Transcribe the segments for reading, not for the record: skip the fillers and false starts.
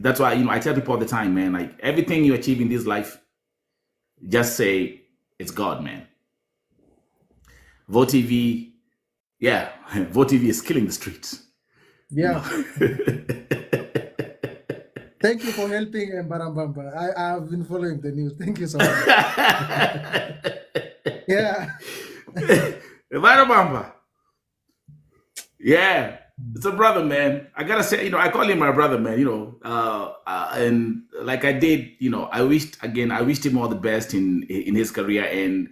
that's why I tell people all the time, man. Like everything you achieve in this life, just say it's God, man. Vote TV, yeah, Vote TV is killing the streets. Yeah. Thank you for helping Mbarambamba. I have been following the news. Thank you so much. Yeah. Bamba. Yeah, it's a brother, man. I gotta say, I call him my brother, man. And like I did, I wished him all the best in his career, and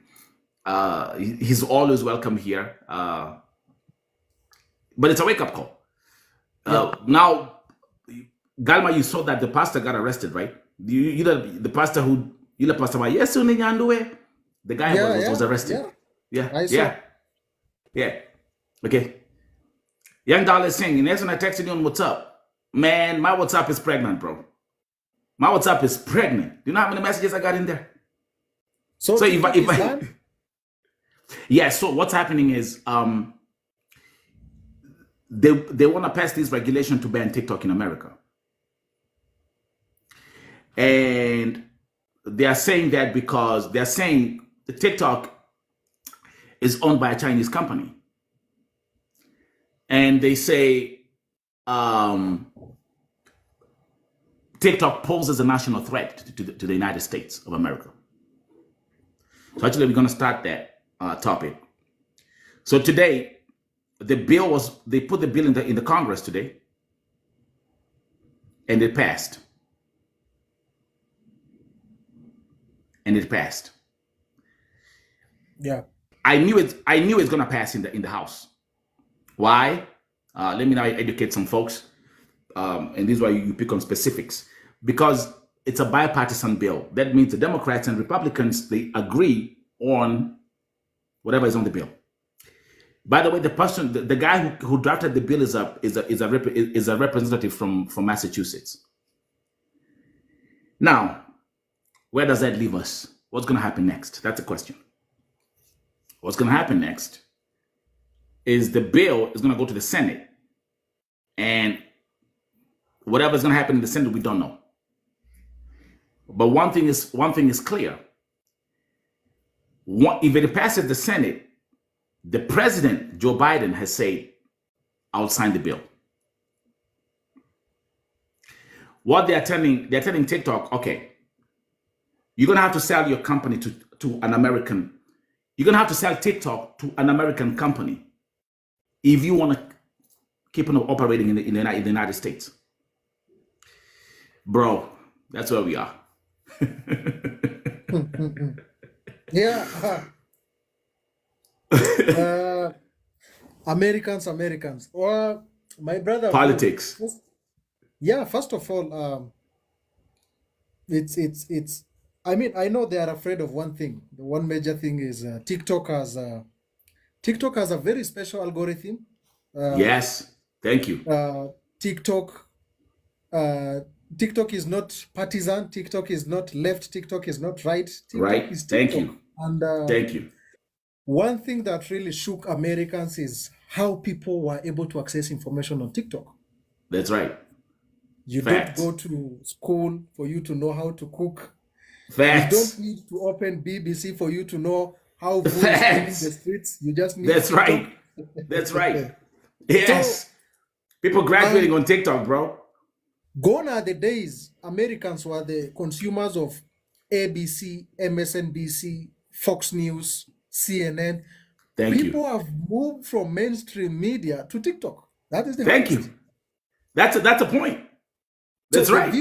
he's always welcome here. But it's a wake up call. Now, Galma, you saw that the pastor got arrested, right? The pastor who pastor yes, the guy was arrested. Yeah. Okay. Young Dollar is saying, and that's when I texted you on WhatsApp. Man, my WhatsApp is pregnant, bro. My WhatsApp is pregnant. Do you know how many messages I got in there? So if I yeah, so what's happening is they want to pass this regulation to ban TikTok in America. And they are saying that because they're saying the TikTok is owned by a Chinese company. And they say TikTok poses a national threat to the United States of America. So actually, we're going to start that topic. So today, they put the bill in the Congress today, and it passed. Yeah. I knew it's going to pass in the House. Why? Let me now educate some folks. And this is why you pick on specifics. Because it's a bipartisan bill. That means the Democrats and Republicans, they agree on whatever is on the bill. By the way, the guy who drafted the bill is a representative from Massachusetts. Now, where does that leave us? What's going to happen next? That's the question. What's going to happen next is the bill is going to go to the Senate, and whatever's going to happen in the Senate, we don't know. But one thing is clear. If it passes the Senate, the president, Joe Biden, has said, I'll sign the bill. What they're telling TikTok, okay, you're going to have to sell your company to an American. You're going to have to sell TikTok to an American company if you want to keep on operating in the United States. Bro, that's where we are. Yeah. Americans. Well, my brother. Politics. First of all, it's. I mean, I know they are afraid of one thing. The one major thing is TikTok has a very special algorithm. Yes, thank you. TikTok is not partisan. TikTok is not left. TikTok is not right. TikTok right. Is TikTok. Thank you. And thank you. One thing that really shook Americans is how people were able to access information on TikTok. That's right. You Facts. don't go to school for you to know how to cook. Facts. You don't need to open BBC for you to know how food is in the streets. You just need That's TikTok. right. That's right. Yes. So, people graduating on TikTok, bro. Gone are the days Americans were the consumers of ABC, MSNBC, Fox News, CNN. People have moved from mainstream media to TikTok. That is the Thank you. That's a point. That's so right.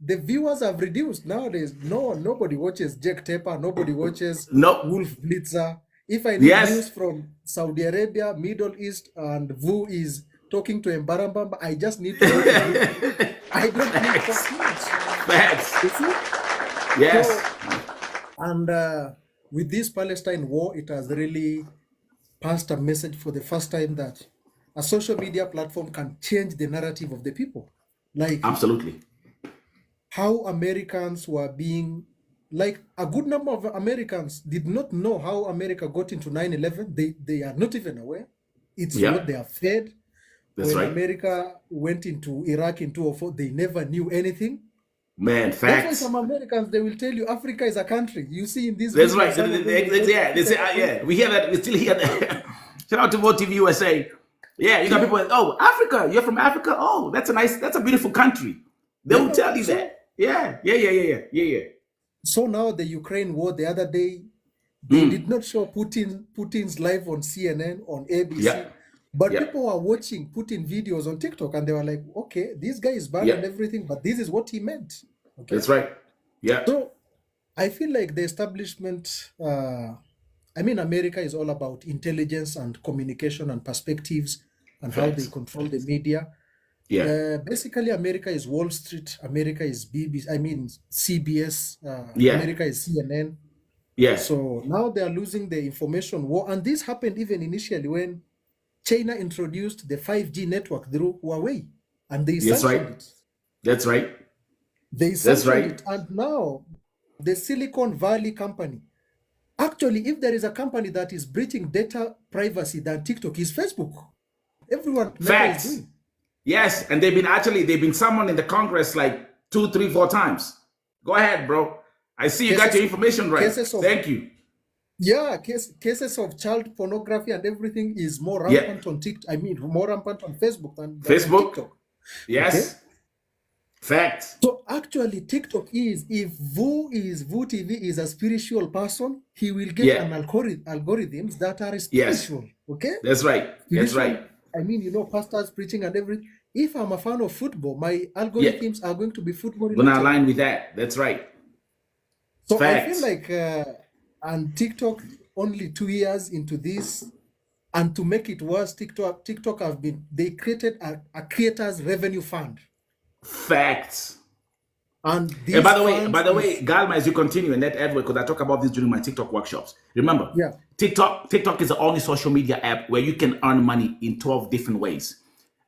The viewers have reduced nowadays. Nobody watches Jack Tapper. Nobody watches Wolf Blitzer. If I need news from Saudi Arabia, Middle East, and who is talking to Mbarambamba, I just need to go to I don't need Fox News. Facts. You see? Yes. So, and with this Palestine war, it has really passed a message for the first time that a social media platform can change the narrative of the people. Like, absolutely. How Americans were being, like, a good number of Americans did not know how America got into 9/11. They are not even aware. It's what they are fed. That's when right. America went into Iraq in 2004, they never knew anything. Man, That's why facts. some Americans, they will tell you Africa is a country. You see in these That's videos, right. some of them will tell you Yeah, they Africa say, is a yeah, country. we hear that. We still hear that. Shout out to VoTV USA. Yeah, you got people. Oh, Africa. You're from Africa. Oh, that's a beautiful country. They will tell you that. Yeah. So now the Ukraine war the other day, they did not show Putin's live on CNN, on ABC, Yeah. but Yeah. people were watching Putin videos on TikTok and they were like, okay, this guy is banned and everything, but this is what he meant. Okay. That's right. Yeah. So I feel like the establishment, America is all about intelligence and communication and perspectives and how they control the media. Yeah. Basically, America is Wall Street. America is CBS. America is CNN. Yeah. So now they are losing the information war. And this happened even initially when China introduced the 5G network through Huawei. And they sanctioned it. That's right. They sanctioned it. And now the Silicon Valley company, actually, if there is a company that is breaching data privacy than TikTok, is Facebook. Everyone Facts. is doing. Yes, and they've been summoned in the Congress like 2, 3, 4 times. Go ahead, bro. I see you got your information right. Thank you. Yeah, cases of child pornography and everything is more rampant on TikTok. More rampant on Facebook than TikTok. Yes. Okay? Facts. So actually, TikTok is, if Vu TV is a spiritual person, he will get an algorithms that are spiritual. Okay? That's right. That's right. Pastors preaching and everything. If I'm a fan of football, my algorithms are going to be football related. Gonna align with that. That's right. So facts. I feel like, and TikTok only 2 years into this, and to make it worse, TikTok they created a creators revenue fund. Facts. And by the way, Galma, as you continue in that advert, because I talk about this during my TikTok workshops. Remember, TikTok is the only social media app where you can earn money in 12 different ways.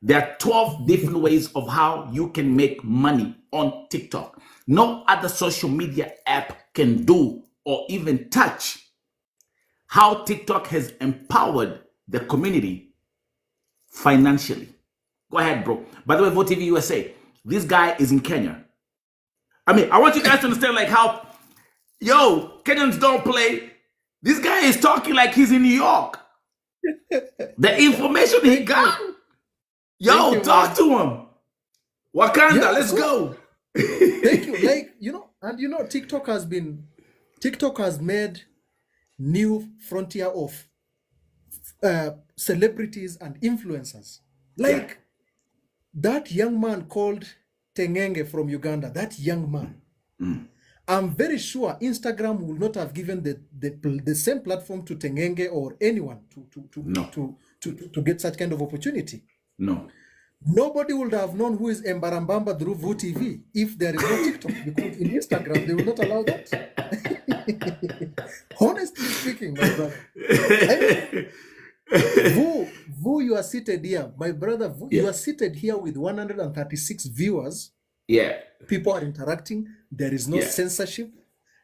There are 12 different ways of how you can make money on TikTok. No other social media app can do or even touch how TikTok has empowered the community financially. Go ahead, bro. By the way, VoTV USA, this guy is in Kenya. I want you guys to understand like how, Kenyans don't play. This guy is talking like he's in New York. The information he got, talk to him. Wakanda, let's go. Thank you. TikTok has made new frontier of celebrities and influencers. Like that young man called Tengenge from Uganda, that young man. I'm very sure Instagram will not have given the same platform to Tengenge or anyone to get such kind of opportunity. No. Nobody would have known who is Mbarambamba through Vu TV if there is no TikTok, because in Instagram they will not allow that. Honestly speaking, my brother. Vu, you are seated here. My brother, Vu, you are seated here with 136 viewers. Yeah. People are interacting. There is no censorship.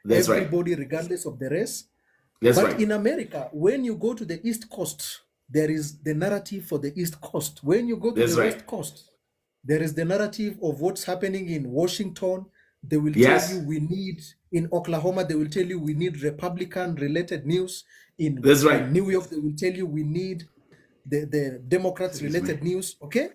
That's Everybody, right. regardless of the race. That's but in America, when you go to the East Coast, there is the narrative for the East Coast. When you go to the West Coast, there is the narrative of what's happening in Washington. They will tell you in Oklahoma, they will tell you we need Republican-related news. In New York, they will tell you we need the Democrats-related news. Okay?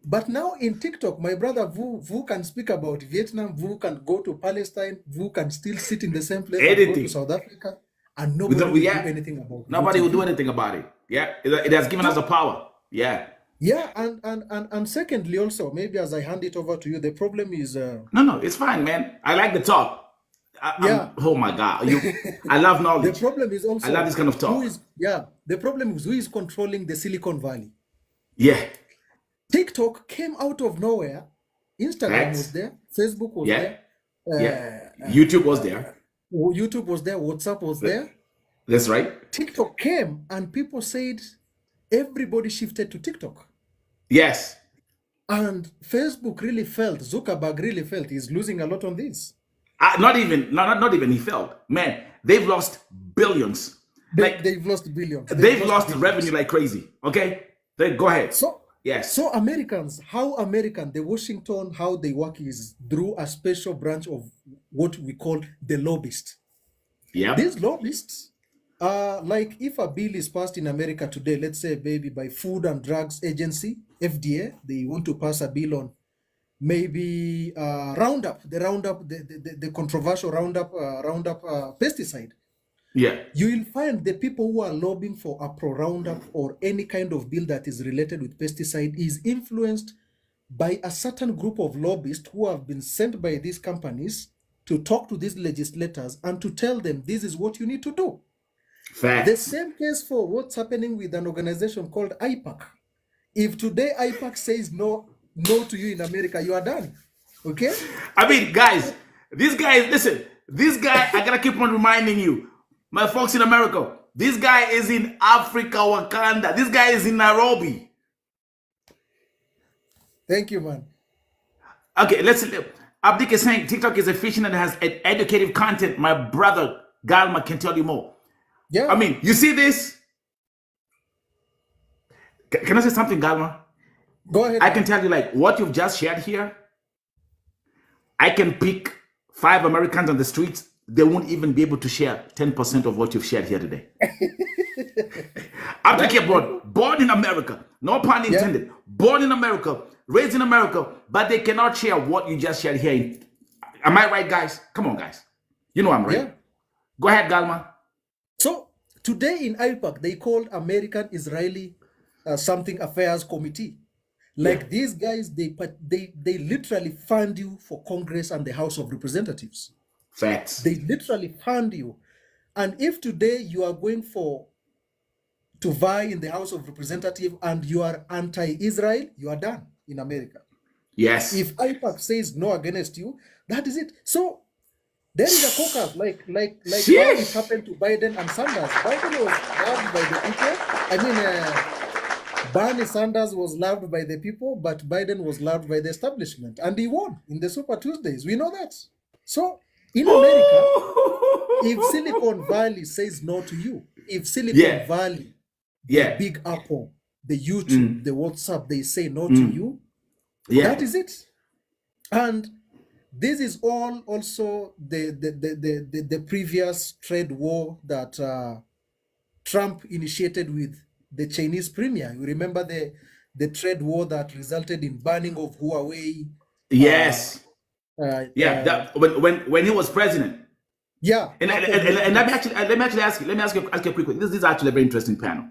But now in TikTok, my brother Vu can speak about Vietnam, Vu can go to Palestine, Vu can still sit in the same place and go to South Africa, and nobody will do anything about it. Nobody will do anything about it. Yeah, it has given us the power. Yeah. Yeah, and secondly also, maybe as I hand it over to you, the problem is... No, it's fine, man. I like the talk. Oh my God. I love knowledge. The problem is also... I love this kind of talk. The problem is who is controlling the Silicon Valley. Yeah. TikTok came out of nowhere. Instagram was there. Facebook was there. YouTube was there. YouTube was there. WhatsApp was there. That's right. TikTok came and people said everybody shifted to TikTok. Yes. And Facebook really felt, Zuckerberg really felt he's losing a lot on this. Not even he felt. Man, they've lost billions. They've lost billions. They've lost revenue like crazy. Okay? Go ahead. Yes. So Americans, the Washington, how they work is through a special branch of what we call the lobbyist. Yeah. These lobbyists are like, if a bill is passed in America today, let's say maybe by Food and Drugs Agency, FDA, they want to pass a bill on maybe Roundup, the controversial Roundup pesticide. Yeah. You will find the people who are lobbying for a pro Roundup or any kind of bill that is related with pesticide is influenced by a certain group of lobbyists who have been sent by these companies to talk to these legislators and to tell them this is what you need to do. Facts. The same case for what's happening with an organization called IPAC. If today IPAC says no to you in America, you are done. Okay? I mean, guys, listen, this guy, I gotta keep on reminding you, my folks in America, this guy is in Africa, Wakanda. This guy is in Nairobi. Thank you, man. Okay, Abdik is saying TikTok is efficient and has educative content. My brother Galma can tell you more. Yeah. I mean, you see this? Can I say something, Galma? Go ahead. I can tell you, like, what you've just shared here, I can pick 5 Americans on the streets. They won't even be able to share 10% of what you've shared here today. Abdik, born in America, no pun intended, yeah. Born in America, raised in America, but they cannot share what you just shared here. Am I right, guys? Come on, guys. You know I'm right. Yeah. Go ahead, Galma. So today in IPAC, they called American Israeli something affairs committee. Like, yeah. These guys, they literally fund you for Congress and the House of Representatives. Facts. They literally fund you. And if today you are going to vie in the House of Representatives and you are anti-Israel, you are done in America. Yes. If IPAC says no against you, that is it. So there is a caucus, like how it happened to Biden and Sanders. Biden was loved by the people. Bernie Sanders was loved by the people, but Biden was loved by the establishment. And he won in the Super Tuesdays. We know that. So in America, if Silicon Valley says no to you, if Silicon Valley, the Big Apple, the YouTube, the WhatsApp, they say no to you, that is it. And this is all also the previous trade war that Trump initiated with the Chinese premier. You remember the trade war that resulted in banning of Huawei? Yes. When he was president. Yeah. And let me actually ask you a quick question. This is actually a very interesting panel.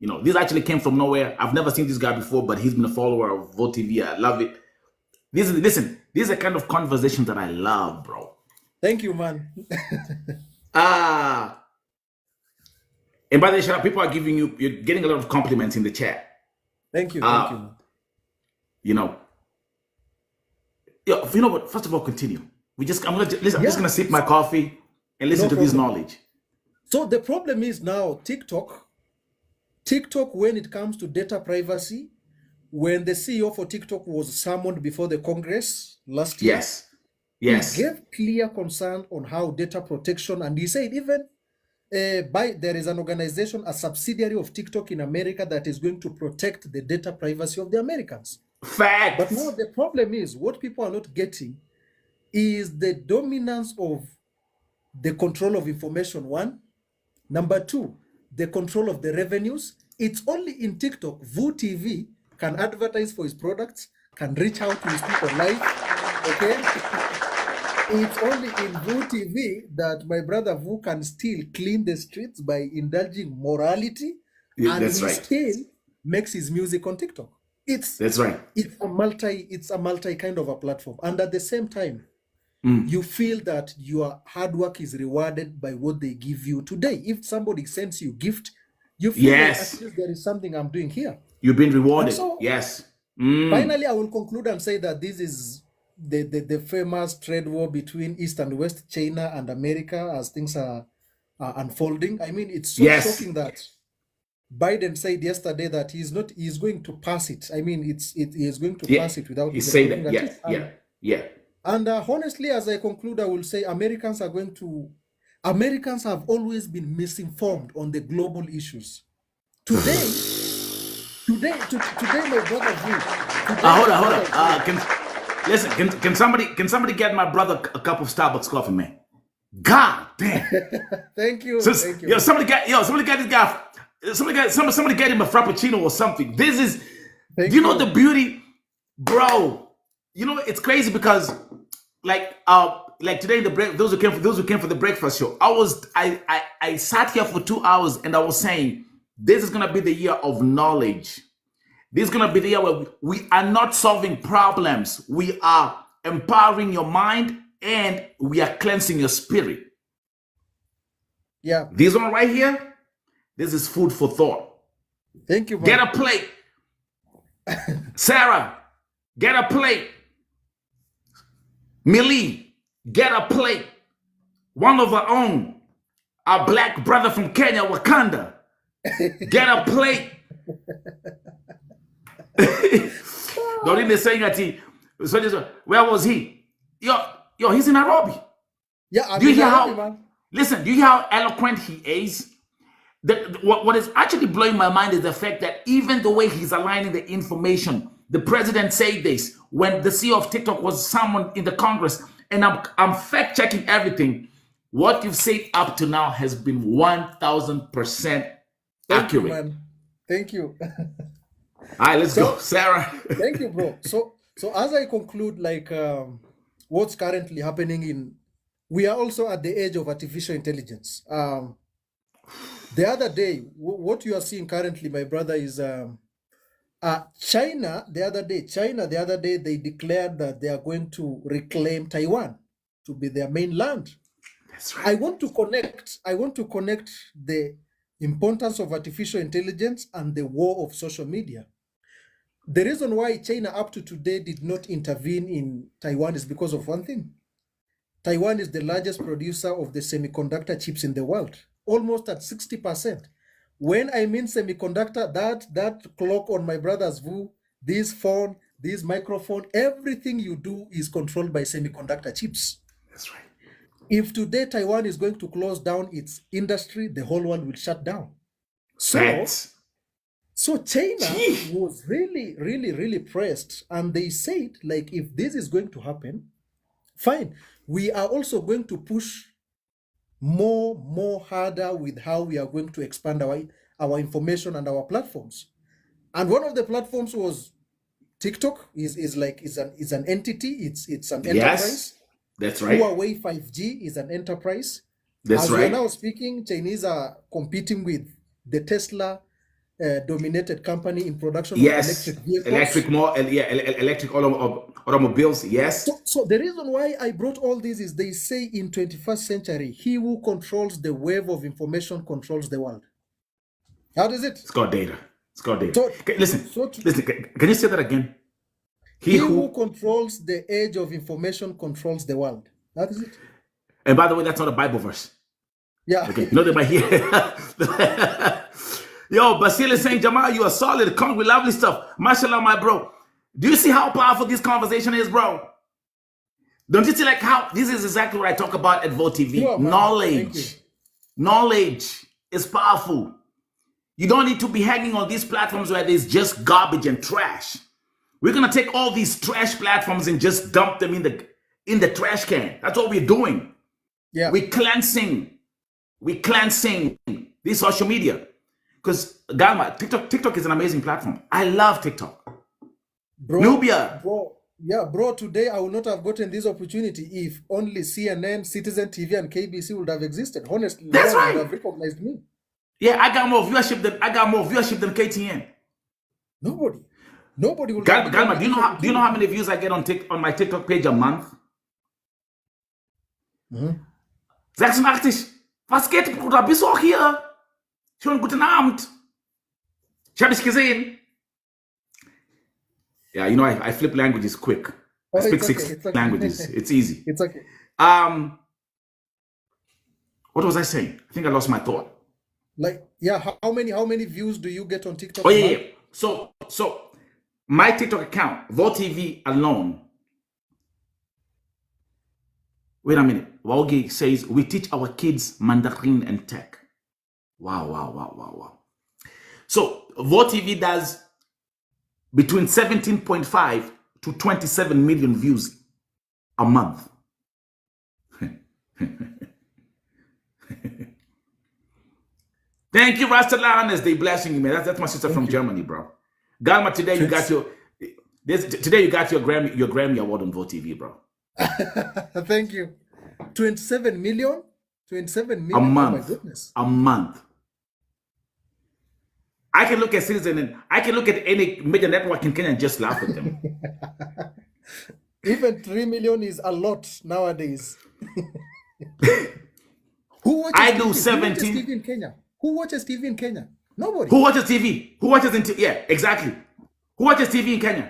You know, this actually came from nowhere. I've never seen this guy before, but he's been a follower of Vote TV. I love it. Listen, these are kind of conversations that I love, bro. Thank you, man. And by the way, shut up, people are giving you're getting a lot of compliments in the chat. Thank you. Thank you, man. You know what? First of all, continue. I'm just gonna sip my coffee and listen to this knowledge. So the problem is now TikTok, when it comes to data privacy, when the CEO for TikTok was summoned before the Congress last year, yes, he gave clear concern on how data protection, and he said even there is an organization, a subsidiary of TikTok in America that is going to protect the data privacy of the Americans. Facts. But now the problem is, what people are not getting is the dominance of the control of information, one. Number two, the control of the revenues. It's only in TikTok, Vu TV can advertise for his products, can reach out to his people live, okay? It's only in Vu TV that my brother Vu can still clean the streets by indulging morality, and he still makes his music on TikTok. That's right. It's a multi kind of a platform, and at the same time, you feel that your hard work is rewarded by what they give you today. If somebody sends you a gift, you feel like at least there is something I'm doing here. You've been rewarded. So, finally, I will conclude and say that this is the famous trade war between East and West, China and America, as things are unfolding. I mean, it's so shocking that Biden said yesterday that he's going to pass it. I mean, he is going to pass it without. He said that. And honestly, as I conclude, I will say Americans have Today, my brother Vu. Hold on. Can somebody get my brother a cup of Starbucks coffee, man? God damn. Thank you. So, Thank you. somebody get this guy. Somebody get him a frappuccino or something. This is. Do you know the beauty, bro? You know it's crazy because, like today in the break, those who came for the breakfast show, I sat here for 2 hours and I was saying this is gonna be the year of knowledge. This is gonna be the year where we are not solving problems. We are empowering your mind and we are cleansing your spirit. Yeah. This one right here, this is food for thought. Thank you, man. Get a plate. Sarah, get a plate. Millie, get a plate. One of our own, our black brother from Kenya, Wakanda, get a plate. Don't even saying that where was he? Yo, he's in Nairobi. Yeah, do you hear Nairobi, man. Listen, do you hear how eloquent he is? What is actually blowing my mind is the fact that even the way he's aligning the information, the president said this when the CEO of TikTok was someone in the Congress, and I'm fact checking everything. What you've said up to now has been 1,000% accurate. You, man. Thank you. All right, let's go, Sarah. Thank you, bro. So as I conclude, like what's currently happening we are also at the age of artificial intelligence. The other day, what you are seeing currently, my brother, is China. The other day, they declared that they are going to reclaim Taiwan to be their main land. That's right. I want to connect the importance of artificial intelligence and the war of social media. The reason why China up to today did not intervene in Taiwan is because of one thing. Taiwan is the largest producer of the semiconductor chips in the world, almost at 60%. When I mean semiconductor, that clock on my brother's Vu, this phone, this microphone, everything you do is controlled by semiconductor chips. That's right. If today Taiwan is going to close down its industry, the whole world will shut down. So China was really, really, really pressed, and they said, like, if this is going to happen, fine. We are also going to push more harder with how we are going to expand our information and our platforms. And one of the platforms was TikTok. Is an entity. It's an enterprise. Yes, that's right. Huawei 5G is an enterprise. That's right. As we are now speaking, Chinese are competing with the Tesla dominated company in production of electric vehicles. Electric automobiles. Yes. So the reason why I brought all this is they say in 21st century, he who controls the wave of information controls the world. How does it? It's called data. Listen. Can you say that again? He who controls the age of information controls the world. That is it. And by the way, that's not a Bible verse. Yeah. Okay. No, they might hear. Yo, Basile saying, Jamal, you are solid. Come with lovely stuff. Mashallah, my bro. Do you see how powerful this conversation is, bro? Don't you see like how this is exactly what I talk about at Vote TV? Sure, knowledge is powerful. You don't need to be hanging on these platforms where there's just garbage and trash. We're gonna take all these trash platforms and just dump them in the trash can. That's what we're doing. Yeah, we're cleansing this social media. Because Galma, TikTok is an amazing platform. I love TikTok. Bro, Nubia. Bro, today I would not have gotten this opportunity if only CNN, Citizen TV, and KBC would have existed. Honestly, that's right. Would have recognized me. Yeah, I got more viewership than KTN. Nobody will. Galma, do you know how many views I get on my TikTok page a month? 86. Was geht, Bruder? Bist du auch hier? Schönen guten Abend. Ich habe dich gesehen. Yeah, you know, I flip languages quick. I speak six languages. It's easy. It's okay. What was I saying? I think I lost my thought. Like, yeah, how many views do you get on TikTok? Oh yeah. So my TikTok account, Vote TV alone. Wait a minute. Waugi says we teach our kids Mandarin and tech. Wow. So Vote TV does between 17.5 to 27 million views a month. Thank you, Rastalan, they blessing you, man. That's my sister from Germany, bro. Galma, today you got your Grammy Award on Vote TV, bro. Thank you. 27 million? 27 million? A month. Oh my goodness. A month. I can look at Citizen and I can look at any major network in Kenya and just laugh at them. Even 3 million is a lot nowadays. Who watches I TV? do 17. Who watches TV in Kenya? Who watches TV in Kenya? Nobody. Who watches TV? Who watches yeah, exactly. Who watches TV in Kenya?